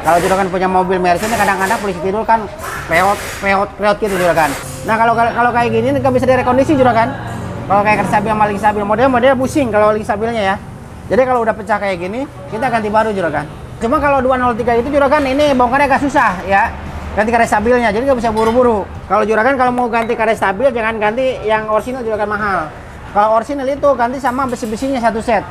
Kalau juragan punya mobil Mercy ini kadang-kadang polisi tidur kan peot gitu juragan. Nah kalau kayak gini nggak bisa direkondisi juragan. Kalau kayak stabil sama lagi stabil, model busing kalau lagi stabilnya ya. Jadi kalau udah pecah kayak gini, kita ganti baru juragan. Cuma kalau 203 itu juragan ini bongkarnya agak susah ya. Ganti karet stabilnya, jadi nggak bisa buru-buru. Kalau juragan kalau mau ganti karet stabil, jangan ganti yang orisinal juragan mahal. Kalau orisinal itu ganti sama besi-besinya satu set.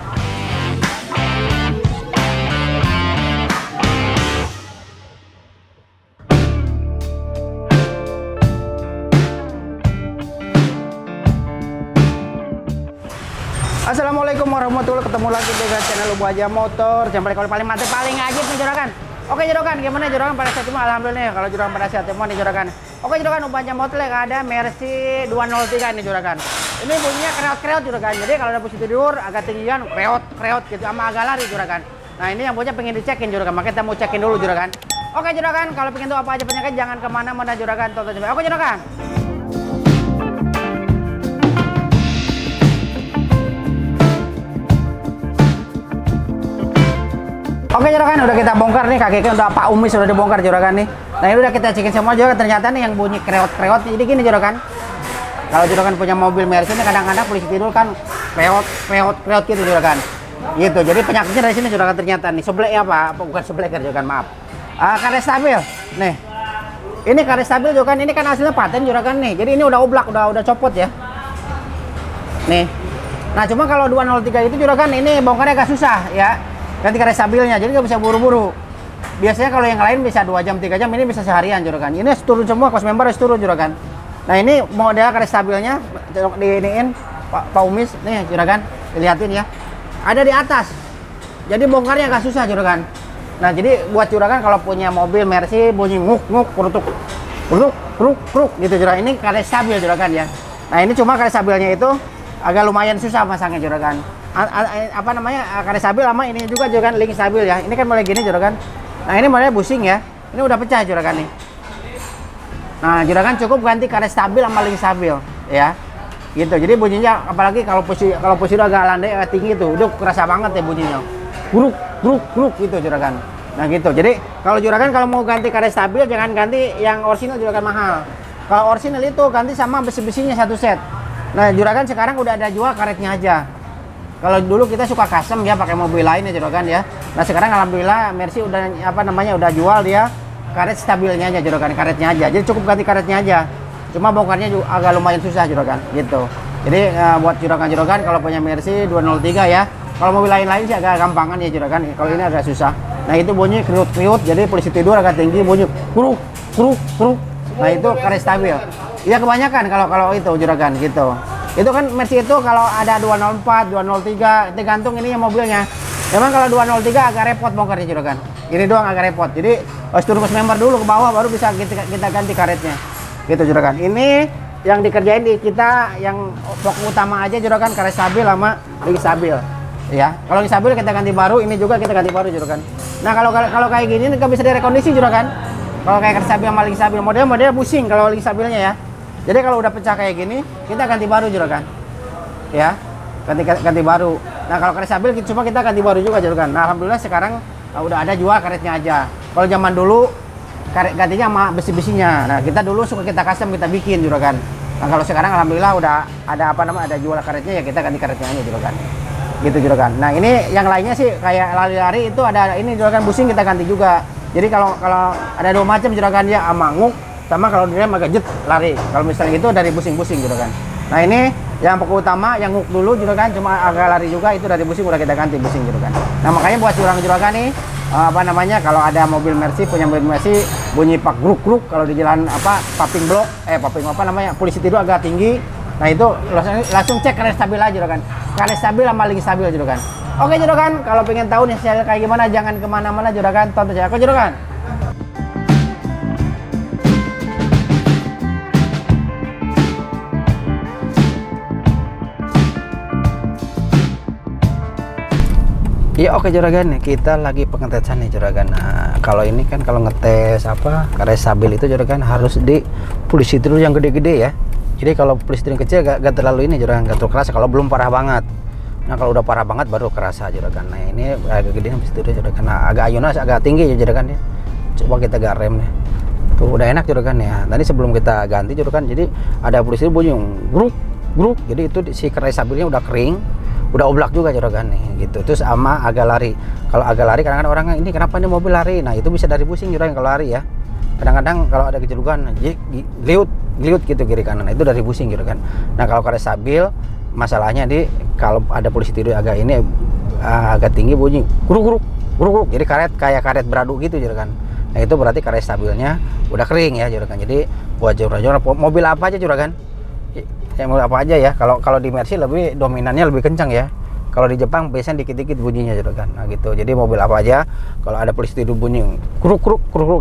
Assalamualaikum warahmatullahi wabarakatuh. Ketemu lagi dengan channel Ubu Aja Motor. Jangan paling mantep, paling ajib nih juragan. Oke juragan, gimana juragan pada saat semua? Alhamdulillah kalau juragan pada saat semua nih juragan. Oke juragan, Ubu Aja Motor ada Mercy 203 nih juragan. Ini bunyinya kreot juragan. Jadi kalau ada posisi tidur agak tinggian kreot gitu sama agak lari juragan. Nah ini yang punya pengen dicekin juragan. Makanya kita mau cekin dulu juragan. Oke juragan, kalau pengen tahu apa aja penyakit jangan kemana-mana juragan. Tonton coba. Oke juragan. Oke juragan, udah kita bongkar nih, kakeknya udah Pak Umi sudah dibongkar juragan nih. Nah ini udah kita cekin semua juragan, ternyata nih yang bunyi kreot jadi gini juragan. Kalau juragan punya mobil Mercy ini kadang-kadang polisi tidur kan kreot gitu juragan. Gitu, jadi penyakitnya dari sini juragan ternyata nih. Seblek ya Pak, bukan seblek juragan, maaf. Karet stabil, nih. Ini karet stabil juragan, ini kan hasilnya paten juragan nih. Jadi ini udah oblak, udah copot ya. Nih. Nah cuma kalau 203 itu juragan ini bongkarnya agak susah ya. Ganti karet stabilnya, jadi nggak bisa buru-buru. Biasanya kalau yang lain bisa 2 jam, 3 jam, ini bisa seharian juragan. Ini turun semua, kos member harus turun juragan. Nah ini model karet stabilnya, diiniin Pak Umis, nih juragan, dilihatin ya. Ada di atas, jadi bongkarnya agak susah juragan. Nah jadi buat juragan kalau punya mobil Mercy bunyi nguk, kruk gitu juragan. Ini karet stabil juragan ya. Nah ini cuma karet stabilnya itu agak lumayan susah masangnya juragan. Apa namanya, karet stabil sama ini juga juragan, link stabil ya. Ini kan mulai gini juragan. Nah ini mulai busing ya. Ini udah pecah juragan nih. Nah juragan cukup ganti karet stabil sama link stabil ya. Gitu. Jadi bunyinya apalagi kalau posisi agak landai, agak tinggi tuh, udah kerasa banget ya bunyinya. Kruk gitu juragan. Nah gitu. Jadi kalau juragan kalau mau ganti karet stabil jangan ganti yang orisinal juragan mahal. Kalau orisinal itu ganti sama besi-besinya satu set. Nah juragan sekarang udah ada jual karetnya aja. Kalau dulu kita suka custom ya pakai mobil lain ya juragan ya. Nah sekarang alhamdulillah Mercy udah udah jual dia karet stabilnya aja juragan, karetnya aja. Jadi cukup ganti karetnya aja. Cuma bongkarnya juga agak lumayan susah juragan gitu. Jadi buat juragan kalau punya Mercy 203 ya. Kalau mobil lain-lain sih agak gampangan ya juragan. Kalau ini agak susah. Nah itu bunyi kriut, jadi polisi tidur agak tinggi bunyi kruk. Nah itu karet stabil. Ya kebanyakan kalau itu juragan gitu. Itu kan Mercy itu kalau ada 204, 203, tergantung ini yang mobilnya. Memang kalau 203 agak repot bongkarnya juragan. Ini doang agak repot. Jadi harus turun ke member dulu ke bawah baru bisa kita ganti karetnya. Gitu juragan. Ini yang dikerjain di kita yang pokok utama aja juragan, karet stabil sama link stabil. Ya, kalau link stabil kita ganti baru, ini juga kita ganti baru juragan. Nah, kalau kayak gini nggak bisa direkondisi juragan. Kalau kayak karet stabil sama link stabil, model busing kalau link stabilnya ya. Jadi kalau udah pecah kayak gini, kita ganti baru juragan. Ya, ganti baru. Nah kalau karet stabil cuma kita ganti baru juga juragan. Nah alhamdulillah sekarang udah ada jual karetnya aja. Kalau zaman dulu karet gantinya sama besi-besinya. Nah kita dulu suka kita custom, kita bikin juragan. Nah kalau sekarang alhamdulillah udah ada ada jual karetnya ya, kita ganti karetnya aja juragan. Gitu juragan. Nah ini yang lainnya sih kayak lari-lari itu ada ini juragan busing kita ganti juga. Jadi kalau ada dua macam juragan ya, sama nguk sama kalau dia agak jet lari. Kalau misalnya itu dari busing-busing juragan. Nah ini yang pokok utama yang nguk dulu juragan, cuma agak lari juga itu dari busing udah kita ganti busing juragan. Nah makanya buat juragan nih kalau ada mobil Mercy, punya mobil Mercy bunyi pak gruk kalau di jalan paping blok polisi tidur agak tinggi. Nah itu langsung cek karet stabil aja juragan. Karet stabil sama link stabil juragan. Oke juragan, kalau pengen tahu nih saya kayak gimana jangan kemana-mana juragan, tonton saya. Oke juragan. Ya oke juragan, kita lagi pengetesan nih juragan. Nah kalau ini kan kalau ngetes karet stabil itu juragan harus di polisi tidur yang gede-gede ya. Jadi kalau polisi tidur kecil gak terlalu ini juragan, gak terlalu kerasa kalau belum parah banget. Nah kalau udah parah banget baru kerasa juragan. Nah ini agak gede polisi tidur juragan. Nah agak ayunan agak tinggi ya juragan ya. Coba kita garem nih. Tuh udah enak juragan ya. Tadi sebelum kita ganti juragan, jadi ada polisi bunyi gruk gruk. Jadi itu si kerai stabilnya udah kering, udah oblak juga juragan nih gitu. Terus sama agak lari. Kalau agak lari kadang-kadang orang ini kenapa ini mobil lari? Nah itu bisa dari pusing juragan kalau lari ya. Kadang-kadang kalau ada kejulukan gliut gitu kiri kanan, nah, itu dari pusing juragan. Nah kalau kerai stabil masalahnya di kalau ada polisi tidur agak ini agak tinggi bunyi gruk gruk. Jadi kayak karet beradu gitu juragan. Nah itu berarti kerai stabilnya udah kering ya juragan. Jadi buat juragan mobil apa aja juragan, ya mobil apa aja ya. Kalau di Mercy lebih dominannya lebih kencang ya. Kalau di Jepang biasanya dikit-dikit bunyinya juragan. Nah gitu. Jadi mobil apa aja kalau ada polisi tidur bunyi kruk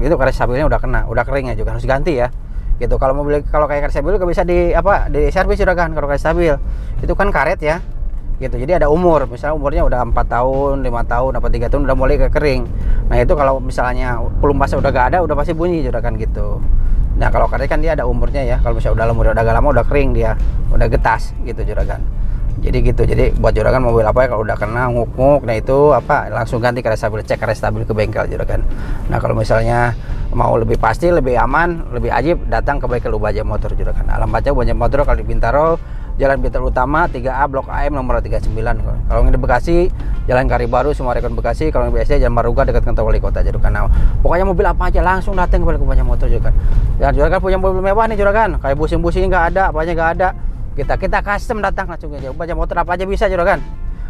itu kerai stabilnya udah kena, udah kering ya juga, harus ganti ya. Gitu. Kalau kayak kerai stabil nggak bisa di servis juragan. Kalau kerai stabil itu kan karet ya. Gitu. Jadi ada umur. Misalnya umurnya udah 4 tahun, 5 tahun, apa 3 tahun udah mulai kering. Nah, itu kalau misalnya pelumasnya udah gak ada, udah pasti bunyi juragan gitu. Nah, kalau karet kan dia ada umurnya ya. Kalau misalnya udah agak lama udah kering dia, udah getas gitu juragan. Jadi gitu. Jadi buat juragan mobil apa ya kalau udah kena nguk-nguk, nah itu langsung ganti kerai stabil, cek kerai stabil ke bengkel juragan. Nah kalau misalnya mau lebih pasti, lebih aman, lebih ajib, datang ke bengkel Ubajaya Motor juragan. Alamatnya Ubajaya Motor kalau di Bintaro, Jalan Bintaro Utama 3A Blok AM nomor 39. Kalau yang di Bekasi, Jalan Kari Baru Sumarekon Bekasi. Kalau yang biasa Jalan Maruga dekat kantor wali kota juragan. Nah, pokoknya mobil apa aja langsung datang ke bengkel Ubajaya Motor juragan. Dan juragan punya mobil mewah nih juragan, kayak busing-busing nggak ada, apanya nggak ada. Kita custom datang langsung aja. Ubajaya Motor apa aja bisa juragan.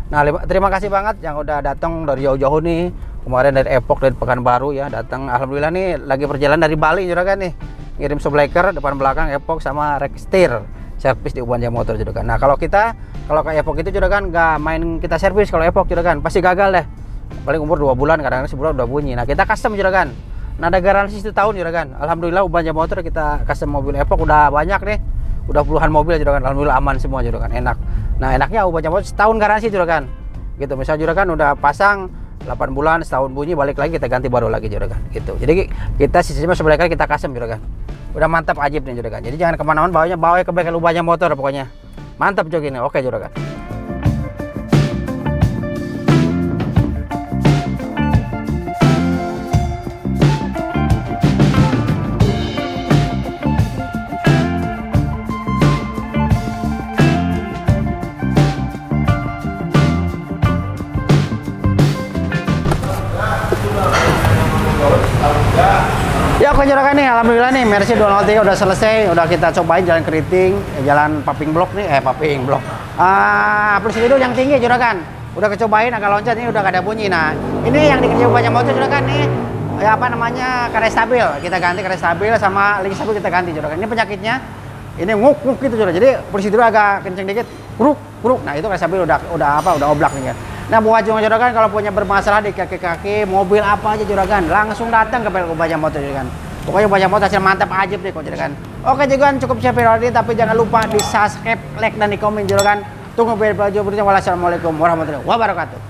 Nah terima kasih banget yang udah datang dari jauh-jauh nih. Kemarin dari Epok, dari Pekanbaru ya datang. Alhamdulillah nih lagi perjalanan dari Bali juragan nih. Ngirim subleker depan belakang Epok sama Rextir servis di Ubajaya Motor juragan. Nah kalau ke Epok itu juragan nggak main kita servis. Kalau Epok juragan pasti gagal deh. Paling umur 2 bulan, kadang-kadang sebulan udah bunyi. Nah kita custom juragan. Nah ada garansi 1 tahun juragan. Alhamdulillah Ubajaya Motor kita custom mobil Epok udah banyak nih. Udah puluhan mobil juragan, alhamdulillah aman semua juragan, enak. Nah enaknya Ubajaya Motor setahun garansi juragan. Gitu, misal juragan udah pasang 8 bulan, setahun bunyi, balik lagi kita ganti baru lagi juragan. Gitu. Jadi kita sistemnya sebelah kali kita custom juragan. Udah mantap ajib nih juragan. Jadi jangan kemana-mana, bawa ke bengkel Ubajaya Motor pokoknya. Mantap juga ini, oke juragan. Ya oke juragan nih, alhamdulillah nih Mercy 203 udah selesai, udah kita cobain jalan keriting, jalan Paping Blok nih, Paping Blok. Plus itu yang tinggi juragan, udah kecobain agak loncat ini udah gak ada bunyi. Nah ini yang dikerjain Ubajaya Motor juragan nih, ya apa namanya kerai stabil, kita ganti kerai stabil sama link stabil kita ganti juragan. Ini penyakitnya, ini nguk gitu juragan. Jadi plus itu agak kenceng dikit, kuruk. Nah itu kerai stabil udah oblak nih ya. Nah buat juragan kalau punya bermasalah di kaki-kaki mobil apa aja juragan, langsung datang ke Ubajaya Motor juragan. Pokoknya Ubajaya Motor hasil mantap ajib deh kok juragan. Oke juragan, cukup share video ini, tapi jangan lupa di subscribe, like dan di komen juragan. Tunggu video berikutnya. Wassalamualaikum warahmatullahi wabarakatuh.